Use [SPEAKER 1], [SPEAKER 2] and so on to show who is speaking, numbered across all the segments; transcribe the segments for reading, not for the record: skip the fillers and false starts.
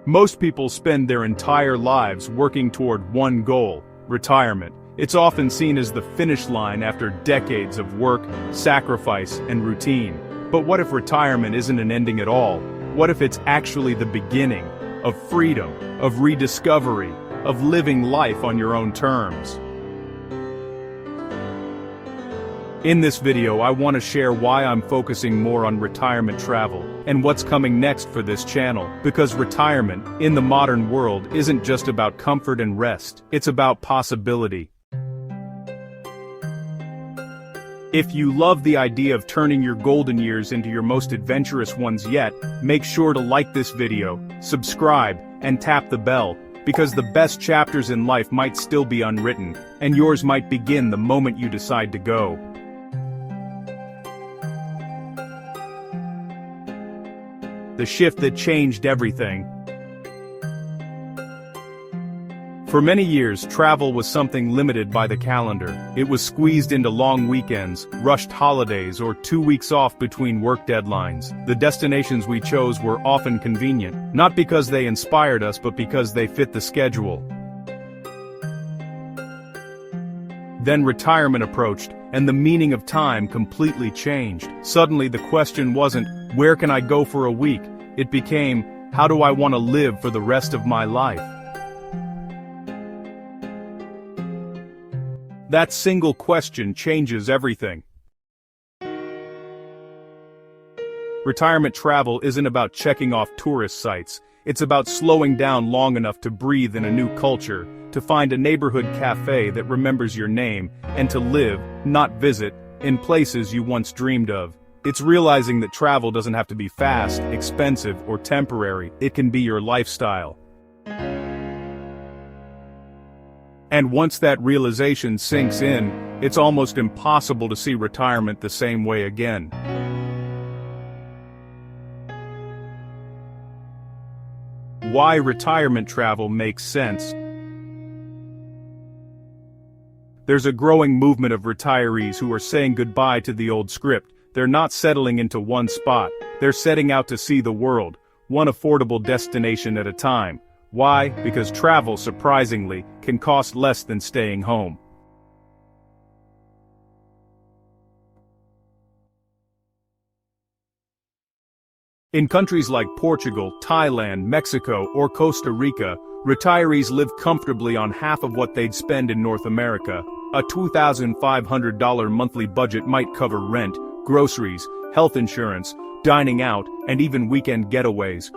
[SPEAKER 1] Most people spend their entire lives working toward one goal, retirement. It's often seen as the finish line after decades of work, sacrifice, and routine. But what if retirement isn't an ending at all? What if it's actually the beginning of freedom, of rediscovery, of living life on your own terms? In this video, I want to share why I'm focusing more on retirement travel and what's coming next for this channel. Because retirement, in the modern world, isn't just about comfort and rest, it's about possibility. If you love the idea of turning your golden years into your most adventurous ones yet, make sure to like this video, subscribe, and tap the bell, because the best chapters in life might still be unwritten, and yours might begin the moment you decide to go. The shift that changed everything. For many years, travel was something limited by the calendar. It was squeezed into long weekends, rushed holidays, or 2 weeks off between work deadlines. The destinations we chose were often convenient, not because they inspired us but because they fit the schedule. Then retirement approached, and the meaning of time completely changed. Suddenly the question wasn't, where can I go for a week? It became, how do I want to live for the rest of my life? That single question changes everything. Retirement travel isn't about checking off tourist sites. It's about slowing down long enough to breathe in a new culture, to find a neighborhood cafe that remembers your name, and to live, not visit, in places you once dreamed of. It's realizing that travel doesn't have to be fast, expensive, or temporary. It can be your lifestyle. And once that realization sinks in, it's almost impossible to see retirement the same way again. Why retirement travel makes sense. There's a growing movement of retirees who are saying goodbye to the old script. They're not settling into one spot. They're setting out to see the world, one affordable destination at a time. Why? Because travel, surprisingly, can cost less than staying home. In countries like Portugal, Thailand, Mexico, or Costa Rica, retirees live comfortably on half of what they'd spend in North America. A $2,500 monthly budget might cover rent, groceries, health insurance, dining out, and even weekend getaways.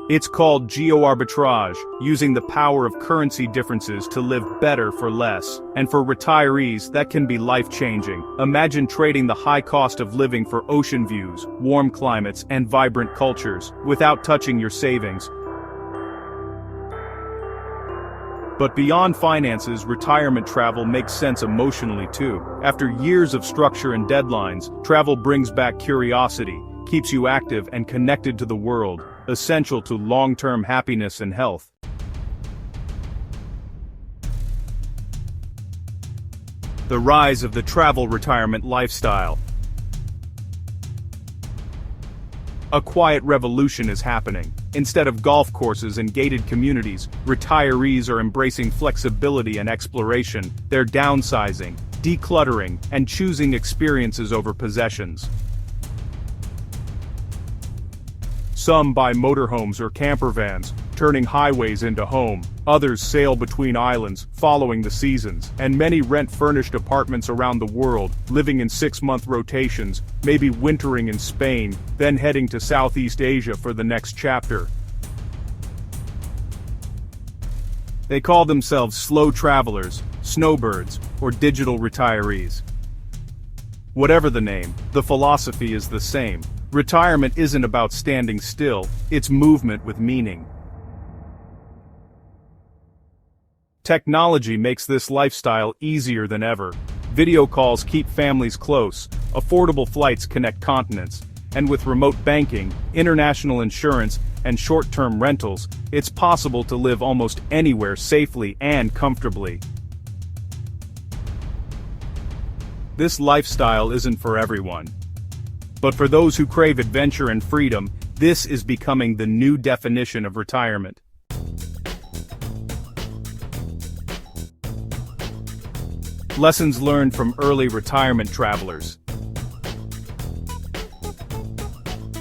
[SPEAKER 1] It's called geo-arbitrage, using the power of currency differences to live better for less. And for retirees, that can be life-changing. Imagine trading the high cost of living for ocean views, warm climates, and vibrant cultures, without touching your savings. But beyond finances, retirement travel makes sense emotionally too. After years of structure and deadlines, travel brings back curiosity, keeps you active and connected to the world, essential to long-term happiness and health. The rise of the travel retirement lifestyle. A quiet revolution is happening. Instead of golf courses and gated communities, retirees are embracing flexibility and exploration. They're downsizing, decluttering, and choosing experiences over possessions. Some buy motorhomes or camper vans, turning highways into home. Others sail between islands, following the seasons. And many rent furnished apartments around the world, living in 6-month rotations, maybe wintering in Spain, then heading to Southeast Asia for the next chapter. They call themselves slow travelers, snowbirds, or digital retirees. Whatever the name, the philosophy is the same. Retirement isn't about standing still, it's movement with meaning. Technology makes this lifestyle easier than ever. Video calls keep families close, affordable flights connect continents, and with remote banking, international insurance, and short-term rentals, it's possible to live almost anywhere safely and comfortably. This lifestyle isn't for everyone. But for those who crave adventure and freedom, This is becoming the new definition of retirement. Lessons learned from early retirement travelers.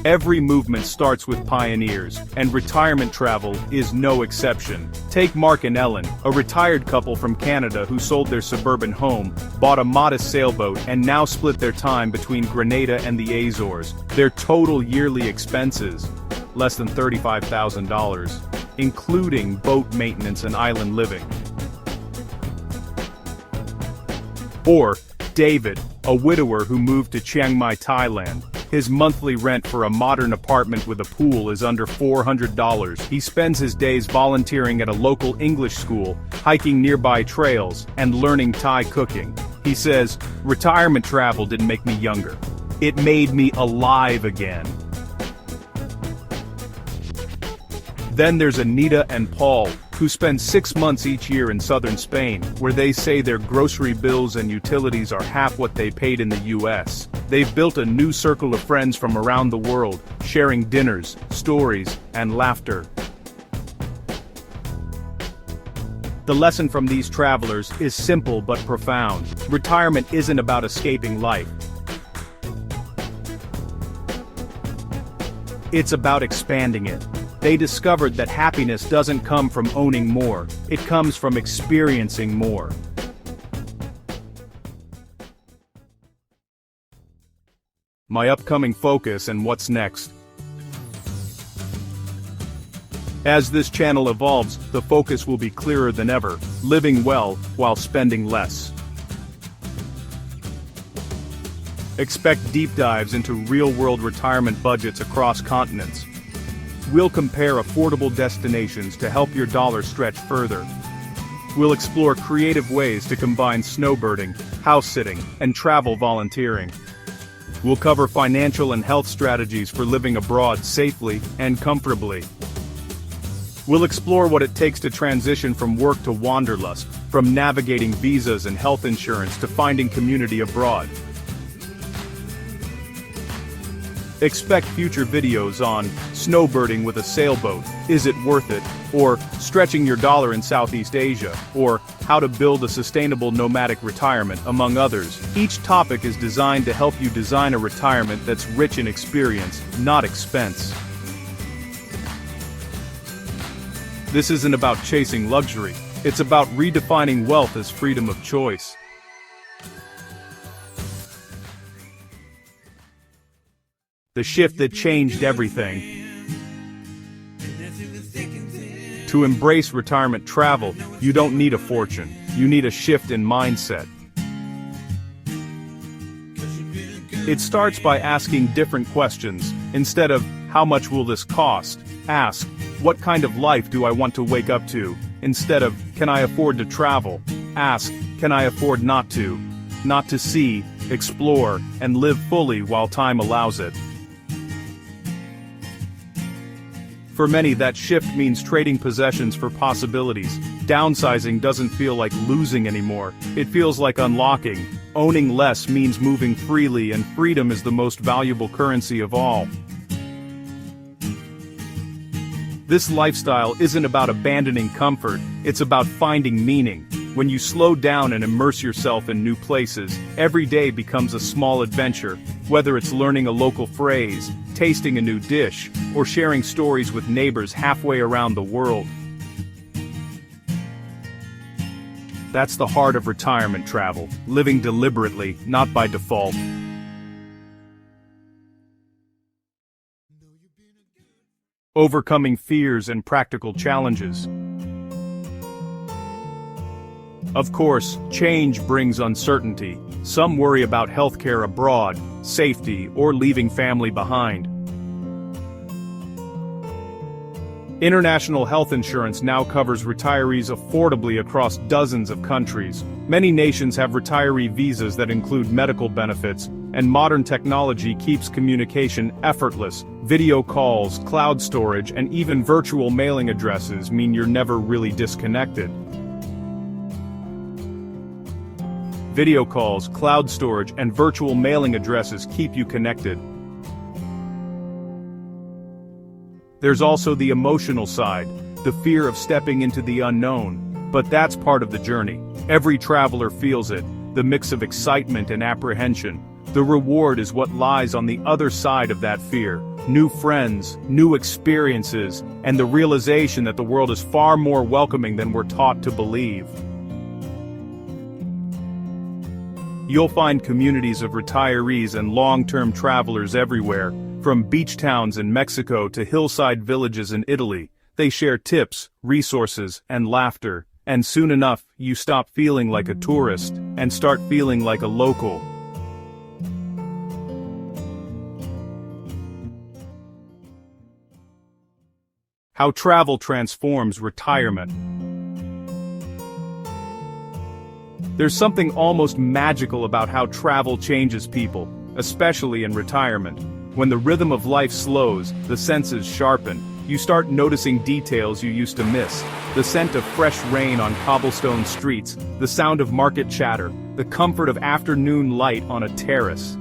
[SPEAKER 1] Every movement starts with pioneers, and retirement travel is no exception. Take Mark and Ellen, a retired couple from Canada who sold their suburban home, bought a modest sailboat, and now split their time between Grenada and the Azores. Their total yearly expenses, less than $35,000, including boat maintenance and island living. Or, David, a widower who moved to Chiang Mai, Thailand. His monthly rent for a modern apartment with a pool is under $400. He spends his days volunteering at a local English school, hiking nearby trails, and learning Thai cooking. He says, "Retirement travel didn't make me younger. It made me alive again." Then there's Anita and Paul, who spend 6 months each year in southern Spain, where they say their grocery bills and utilities are half what they paid in the US. They've built a new circle of friends from around the world, sharing dinners, stories, and laughter. The lesson from these travelers is simple but profound. Retirement isn't about escaping life. It's about expanding it. They discovered that happiness doesn't come from owning more, it comes from experiencing more. My upcoming focus and what's next. As this channel evolves, the focus will be clearer than ever, living well while spending less. Expect deep dives into real-world retirement budgets across continents. We'll compare affordable destinations to help your dollar stretch further. We'll explore creative ways to combine snowbirding, house-sitting, and travel volunteering. We'll cover financial and health strategies for living abroad safely and comfortably. We'll explore what it takes to transition from work to wanderlust, from navigating visas and health insurance to finding community abroad. Expect future videos on snowbirding with a sailboat, is it worth it, or stretching your dollar in Southeast Asia, or how to build a sustainable nomadic retirement, among others. Each topic is designed to help you design a retirement that's rich in experience, not expense. This isn't about chasing luxury, it's about redefining wealth as freedom of choice. The shift that changed everything. To embrace retirement travel, you don't need a fortune, you need a shift in mindset. It starts by asking different questions. Instead of, how much will this cost? Ask, what kind of life do I want to wake up to? Instead of, can I afford to travel? Ask, can I afford not to? Not to see, explore, and live fully while time allows it. For many, that shift means trading possessions for possibilities. Downsizing doesn't feel like losing anymore, it feels like unlocking. Owning less means moving freely, and freedom is the most valuable currency of all. This lifestyle isn't about abandoning comfort, it's about finding meaning. When you slow down and immerse yourself in new places, every day becomes a small adventure, whether it's learning a local phrase, tasting a new dish, or sharing stories with neighbors halfway around the world. That's the heart of retirement travel, living deliberately, not by default. Overcoming fears and practical challenges. Of course, change brings uncertainty. Some worry about healthcare abroad, safety, or leaving family behind. International health insurance now covers retirees affordably across dozens of countries. Many nations have retiree visas that include medical benefits, and modern technology keeps communication effortless. Video calls, cloud storage, and even virtual mailing addresses mean you're never really disconnected. Video calls, cloud storage, and virtual mailing addresses keep you connected. There's also the emotional side, the fear of stepping into the unknown. But that's part of the journey. Every traveler feels it, the mix of excitement and apprehension. The reward is what lies on the other side of that fear. New friends, new experiences, and the realization that the world is far more welcoming than we're taught to believe. You'll find communities of retirees and long-term travelers everywhere, from beach towns in Mexico to hillside villages in Italy. They share tips, resources, and laughter, and soon enough, you stop feeling like a tourist and start feeling like a local. How travel transforms retirement. There's something almost magical about how travel changes people, especially in retirement. When the rhythm of life slows, the senses sharpen. You start noticing details you used to miss. The scent of fresh rain on cobblestone streets, the sound of market chatter, the comfort of afternoon light on a terrace.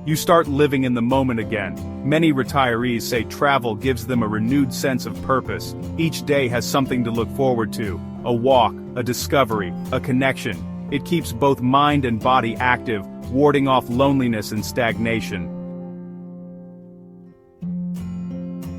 [SPEAKER 1] You start living in the moment again. Many retirees say travel gives them a renewed sense of purpose. Each day has something to look forward to. A walk, a discovery, a connection. It keeps both mind and body active, warding off loneliness and stagnation.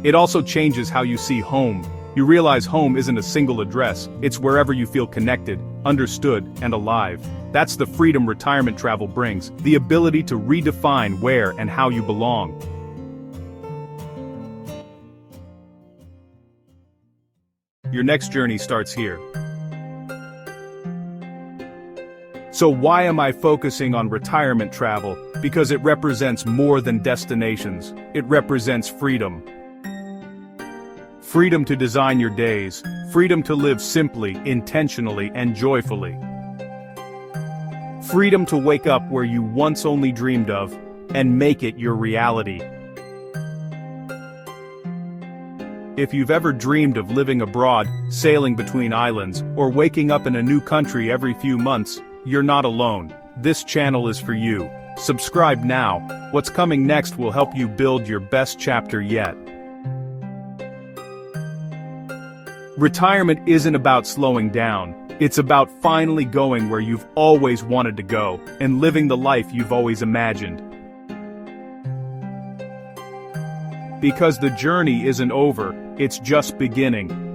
[SPEAKER 1] It also changes how you see home. You realize home isn't a single address, it's wherever you feel connected, understood, and alive. That's the freedom retirement travel brings, the ability to redefine where and how you belong. Your next journey starts here. So why am I focusing on retirement travel? Because it represents more than destinations. It represents freedom. Freedom to design your days, freedom to live simply, intentionally, and joyfully. Freedom to wake up where you once only dreamed of, and make it your reality. If you've ever dreamed of living abroad, sailing between islands, or waking up in a new country every few months, you're not alone. This channel is for you. Subscribe now. What's coming next will help you build your best chapter yet. Retirement isn't about slowing down. It's about finally going where you've always wanted to go, and living the life you've always imagined. Because the journey isn't over, it's just beginning.